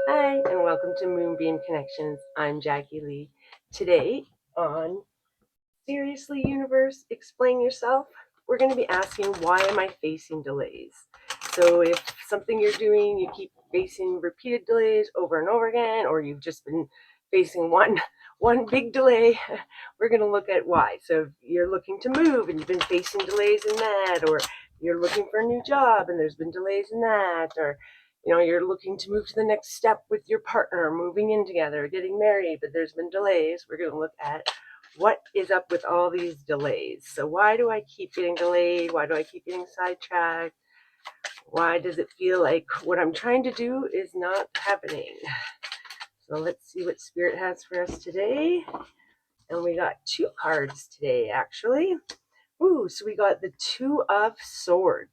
Hi, and welcome to Moonbeam Connections. I'm Jacqui-Leigh. Today on Seriously Universe, Explain Yourself, we're going to be asking, why am I facing delays? So if something you're doing, you keep facing repeated delays over and over again, or you've just been facing one big delay, we're going to look at why. So if you're looking to move and you've been facing delays in that, or you're looking for a new job and there's been delays in that, or you're looking to move to the next step with your partner, moving in together, getting married, but there's been delays, we're going to look at what is up with all these delays. So why do I keep getting delayed? Why do I keep getting sidetracked? Why does it feel like what I'm trying to do is not happening? So let's see what Spirit has for us today. And we got two cards today, actually. Ooh, so we got the Two of Swords.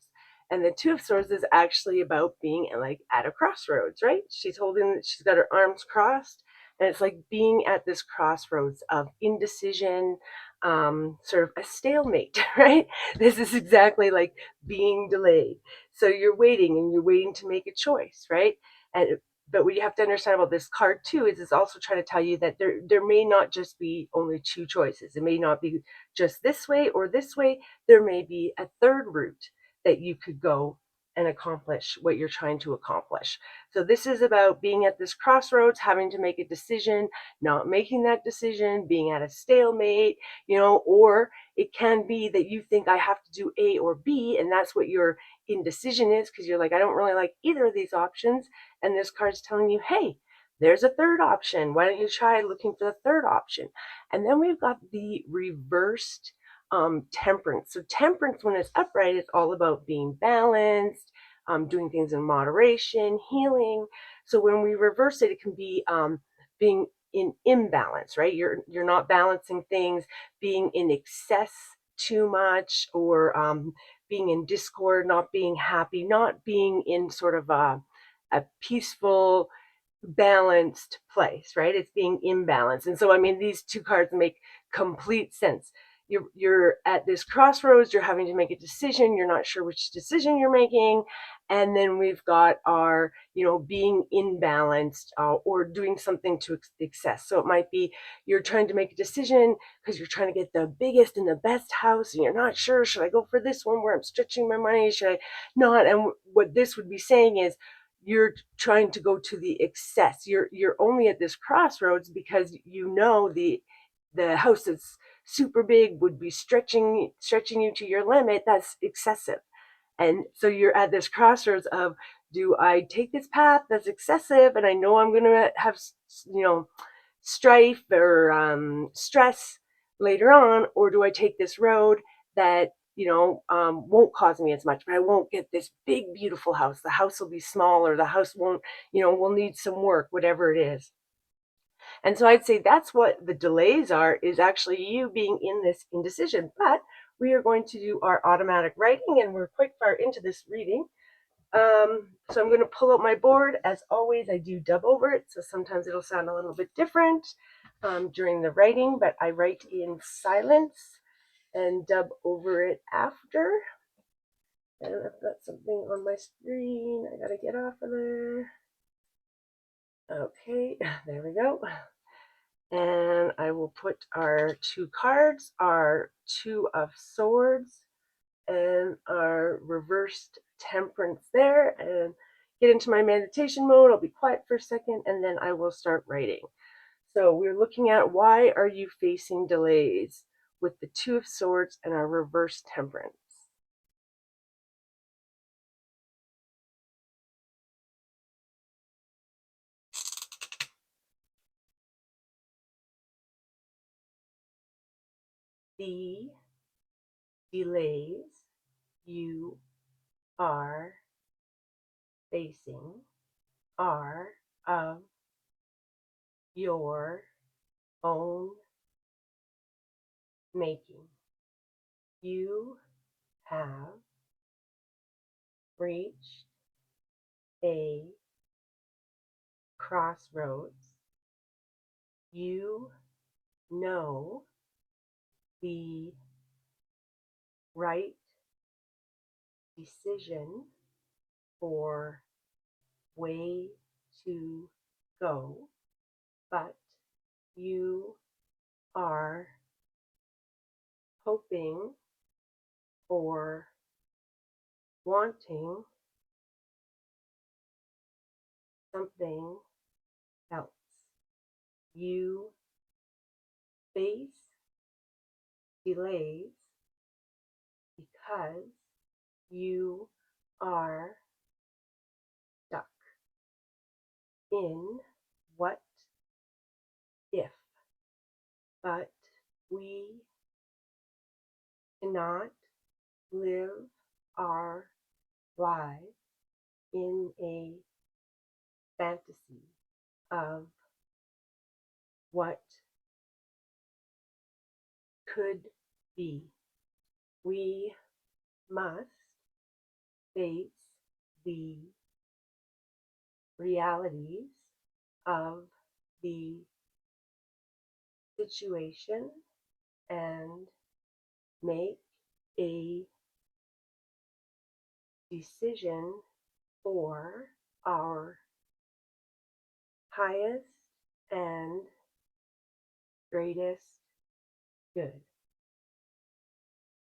And the Two of Swords is actually about being like at a crossroads, right? She's got her arms crossed, and it's like being at this crossroads of indecision, sort of a stalemate, right? This is exactly like being delayed. So you're waiting and you're waiting to make a choice, right? And but what you have to understand about this card too is it's also trying to tell you that there may not just be only two choices. It may not be just this way or this way. There may be a third route that you could go and accomplish what you're trying to accomplish. So this is about being at this crossroads, having to make a decision, not making that decision, being at a stalemate, or it can be that you think I have to do A or B, and that's what your indecision is, because you're like, I don't really like either of these options. And this card's telling you, hey, there's a third option. Why don't you try looking for the third option? And then we've got the reversed temperance. So temperance, when it's upright, is all about being balanced, doing things in moderation, healing. So when we reverse it, it can be being in imbalance, right? You're not balancing things, being in excess too much, or being in discord, not being happy, not being in sort of a peaceful, balanced place, right? It's being imbalanced. And so, I mean, these two cards make complete sense. You're at this crossroads, you're having to make a decision, you're not sure which decision you're making. And then we've got our, being imbalanced, or doing something to excess. So it might be you're trying to make a decision because you're trying to get the biggest and the best house, and you're not sure, should I go for this one where I'm stretching my money? Should I not? And what this would be saying is, you're trying to go to the excess. You're only at this crossroads because the house that's super big would be stretching you to your limit. That's excessive. And so you're at this crossroads of, do I take this path that's excessive and I know I'm going to have strife or stress later on, or do I take this road that won't cause me as much, but I won't get this big beautiful house? The house will be smaller, the house won't, will need some work, whatever it is. And so I'd say that's what the delays are, is actually you being in this indecision. But we are going to do our automatic writing, and we're quite far into this reading. So I'm going to pull out my board. As always, I do dub over it, so sometimes it'll sound a little bit different during the writing, but I write in silence and dub over it after. And I've got something on my screen. I gotta get off of there. Okay, there we go. And I will put our two cards, our Two of Swords and our reversed temperance there, and get into my meditation mode. I'll be quiet for a second and then I will start writing. So we're looking at, why are you facing delays, with the Two of Swords and our reversed temperance. The delays you are facing are of your own making. You have reached a crossroads. You know the right decision for way to go, but you are hoping or wanting something else. You face delays because you are stuck in what if, but we cannot live our lives in a fantasy of what could be. We must face the realities of the situation and make a decision for our highest and greatest good.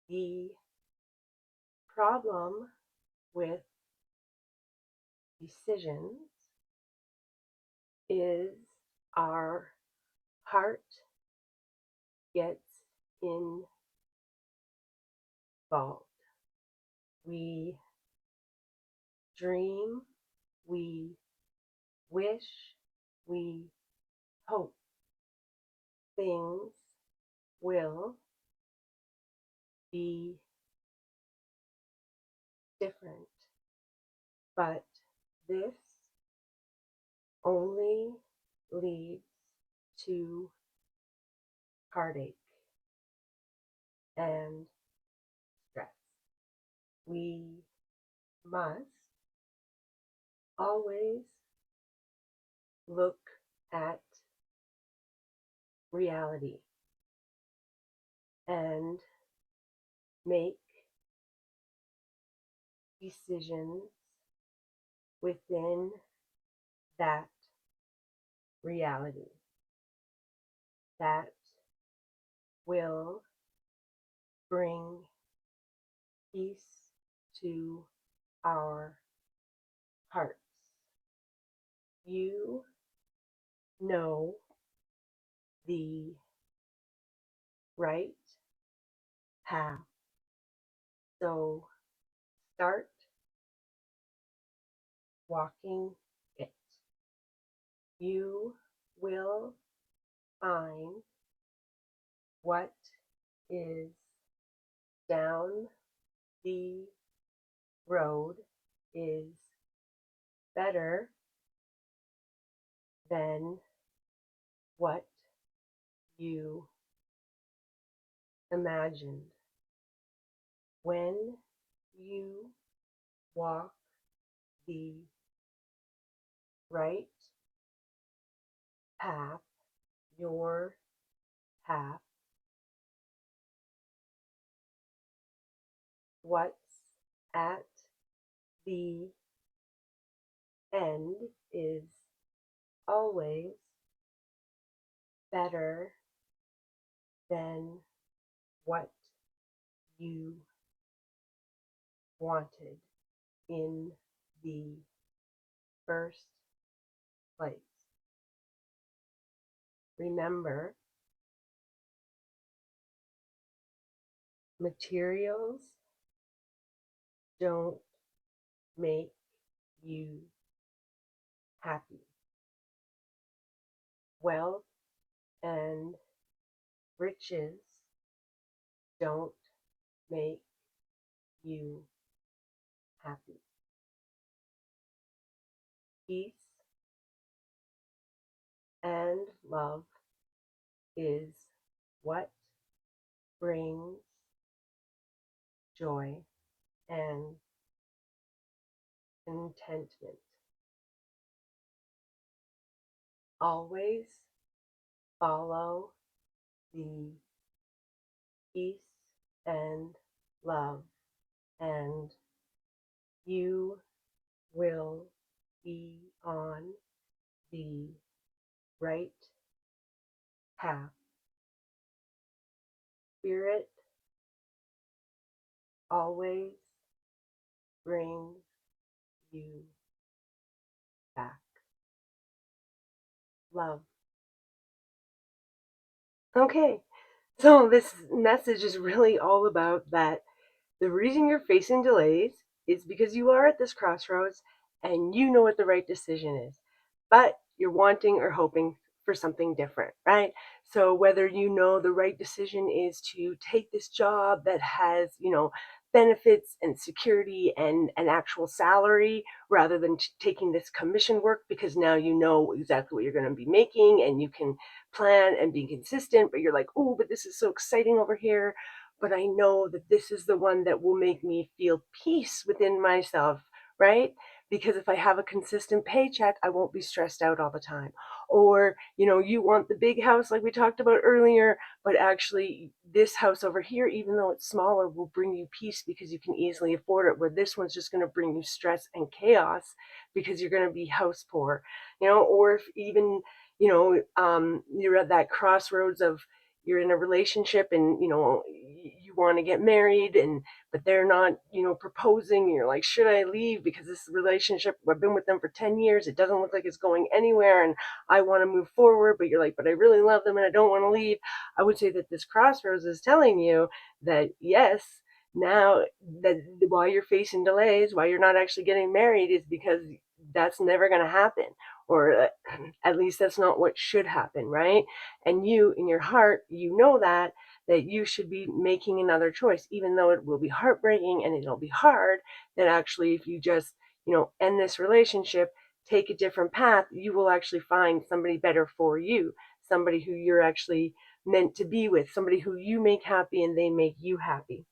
The problem with decisions is our heart gets involved. We dream, we wish, we hope things will be different, but this only leads to heartache and stress. We must always look at reality and make decisions within that reality that will bring peace to our hearts. You know the right path, so start walking it. You will find what is down the road is better than what you imagined. When you walk the right path, your path, what's at the end is always better than what you wanted in the first place. Remember, materials don't make you happy. Wealth and riches don't make you happy. Peace and love is what brings joy and contentment. Always follow the peace and love, and you will be on the right path. Spirit always brings you back. Love. Okay, so this message is really all about that. The reason you're facing delays is because you are at this crossroads and you know what the right decision is, but you're wanting or hoping for something different, right? So whether you know the right decision is to take this job that has, benefits and security and an actual salary rather than taking this commission work because now you know exactly what you're going to be making and you can plan and be consistent, but you're like, oh, but this is so exciting over here, but I know that this is the one that will make me feel peace within myself, right? Because if I have a consistent paycheck, I won't be stressed out all the time. Or, you want the big house like we talked about earlier, but actually this house over here, even though it's smaller, will bring you peace because you can easily afford it, where this one's just going to bring you stress and chaos because you're going to be house poor, or if even, you're at that crossroads of you're in a relationship and you want to get married and but they're not proposing and you're like, should I leave because this relationship, I've been with them for 10 years, it doesn't look like it's going anywhere and I want to move forward, but you're like, but I really love them and I don't want to leave. I would say that this crossroads is telling you that yes, now that why you're facing delays, why you're not actually getting married is because that's never going to happen, or at least that's not what should happen, right? And you in your heart, that you should be making another choice, even though it will be heartbreaking and it'll be hard. That actually, if you just end this relationship, take a different path, you will actually find somebody better for you, somebody who you're actually meant to be with, somebody who you make happy and they make you happy.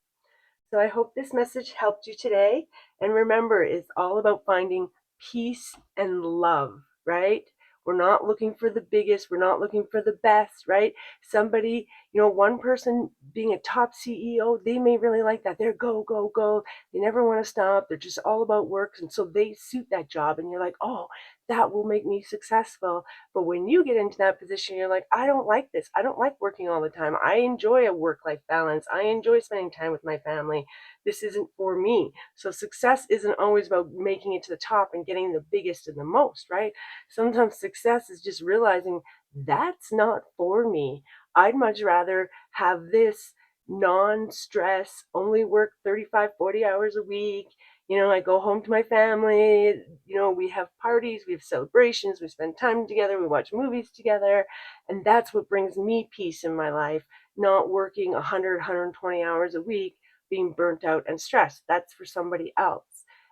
So I hope this message helped you today. And remember, it's all about finding peace and love, right? We're not looking for the biggest, we're not looking for the best, right? Somebody, one person being a top CEO, they may really like that. They're go, go, go. They never want to stop. They're just all about work. And so they suit that job. And you're like, oh, that will make me successful. But when you get into that position, you're like, I don't like this. I don't like working all the time. I enjoy a work-life balance. I enjoy spending time with my family. This isn't for me. So success isn't always about making it to the top and getting the biggest and the most, right? Sometimes success is just realizing that's not for me. I'd much rather have this non-stress, only work 35, 40 hours a week. I go home to my family, we have parties, we have celebrations, we spend time together, we watch movies together. And that's what brings me peace in my life, not working 100, 120 hours a week, being burnt out and stressed. That's for somebody else.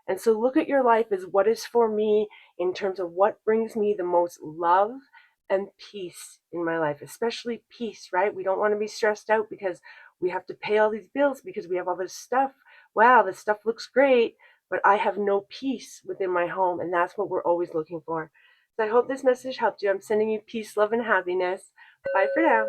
And so look at your life as what is for me in terms of what brings me the most love and peace in my life, especially peace, right? We don't want to be stressed out because we have to pay all these bills because we have all this stuff. Wow, this stuff looks great, but I have no peace within my home, and that's what we're always looking for. So I hope this message helped you. I'm sending you peace, love, and happiness. Bye for now.